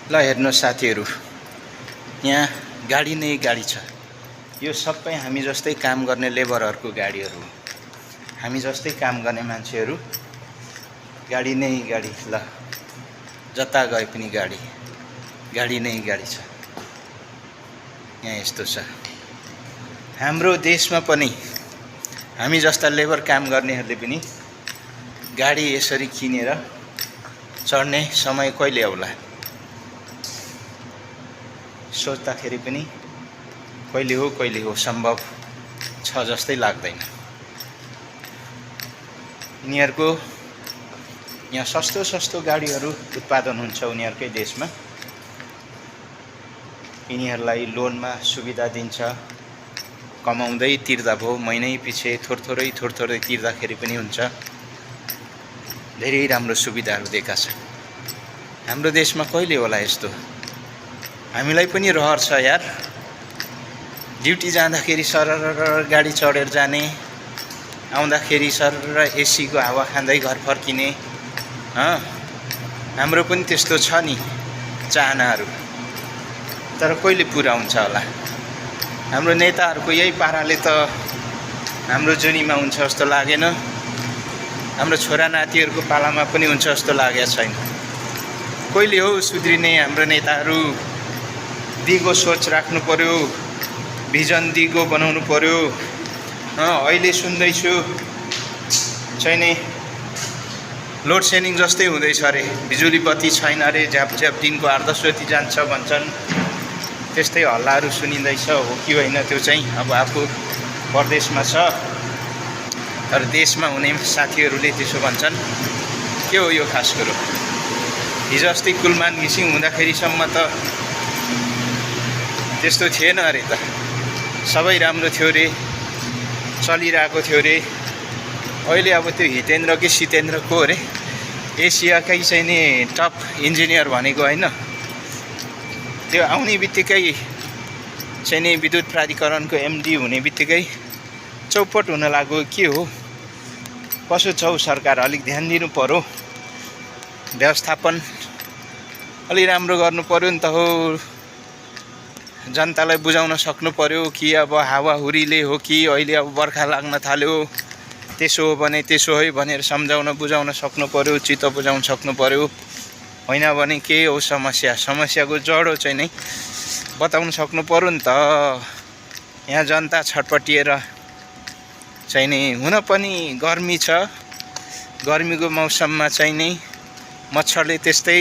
ल हेर्नुहोस् साथीहरू, यहाँ गाडी नै गाडी छ। यो सबै हामी जस्तै काम गर्ने लेबरहरूको गाडीहरू हो। हामी जस्तै काम गर्ने मान्छेहरू, गाडी नै गाडी। ल जता गए पनि गाडी, गाडी नै गाडी छ। यहाँ यस्तो छ। हाम्रो देशमा पनि हामी जस्ता लेबर काम गर्नेहरूले पनि गाडी यसरी किनेर चढ्ने समय कहिले आउला सोच्दाखेरि पनि कहिले हो सम्भव छ जस्तै लाग्दैन। यिनीहरूको यहाँ सस्तो सस्तो गाडीहरू उत्पादन हुन्छ उनीहरूकै देशमा। यिनीहरूलाई लोनमा सुविधा दिन्छ, कमाउँदै तिर्दा भयो, महिनै पछि थोरै थोरै तिर्दाखेरि पनि हुन्छ। धेरै राम्रो सुविधाहरू दिएका छन्। हाम्रो देशमा कहिले होला यस्तो? हामीलाई पनि रहर छ यार। ड्युटी जाँदाखेरि सरर गाडी चढेर जाने, आउँदाखेरि सरर एसीको हावा खाँदै घर फर्किने। हाम्रो पनि त्यस्तो छ नि चाहनाहरू, तर कहिले पुरा हुन्छ होला? हाम्रो नेताहरूको यही पाराले त हाम्रो जुनीमा हुन्छ जस्तो लागेन। हाम्रो छोरा नातिहरूको पालामा पनि हुन्छ जस्तो लागेको छैन। कहिले हो सुध्रिने? हाम्रो नेताहरू दिगो सोच राख्नु पर्यो, भिजन दिगो बनाउनु पर्यो। अहिले सुन्दैछु चाहिँ नि लोड सेडिङ जस्तै हुँदैछ अरे, बिजुली बत्ती छैन अरे, झ्याप दिनको 8-10 बत्ती जान्छ भन्छन्। त्यस्तै हल्लाहरू सुनिँदैछ। हो कि होइन त्यो चाहिँ अब आफू परदेशमा छ, तर देशमा हुने साथीहरूले त्यसो भन्छन्। के हो यो खास कुरो? हिजो अस्ति कुलमान घिसिङ हुँदाखेरिसम्म त त्यस्तो थिएन अरे त। सबै राम्रो थियो रे, चलिरहेको थियो रे। अहिले अब त्यो हितेन्द्र कि सितेन्द्र को अरे, एसियाकै चाहिँ नि टप इन्जिनियर भनेको होइन, त्यो आउने बित्तिकै चाहिँ नि विद्युत प्राधिकरणको एमडी हुने बित्तिकै चौपट हुन लाग्यो। के हो? कसो छौ सरकार? अलिक ध्यान दिनु पर्यो, व्यवस्थापन अलि राम्रो गर्नु पर्यो नि त हो। जनतालाई बुझाउन सक्नु पर्यो कि अब हावाहुरीले हो कि अहिले अब बर्खा लाग्न थाल्यो, त्यसो हो भने त्यसो है भनेर सम्झाउन बुझाउन सक्नु पर्यो, चित्त बुझाउन सक्नु पर्यो। होइन भने के हो समस्याको जडो चाहिँ नै बताउन सक्नु पर्यो नि त। यहाँ जनता छटपटिएर चाहिँ नि, हुन पनि गर्मी छ, गर्मीको मौसममा चाहिँ नि मच्छरले त्यस्तै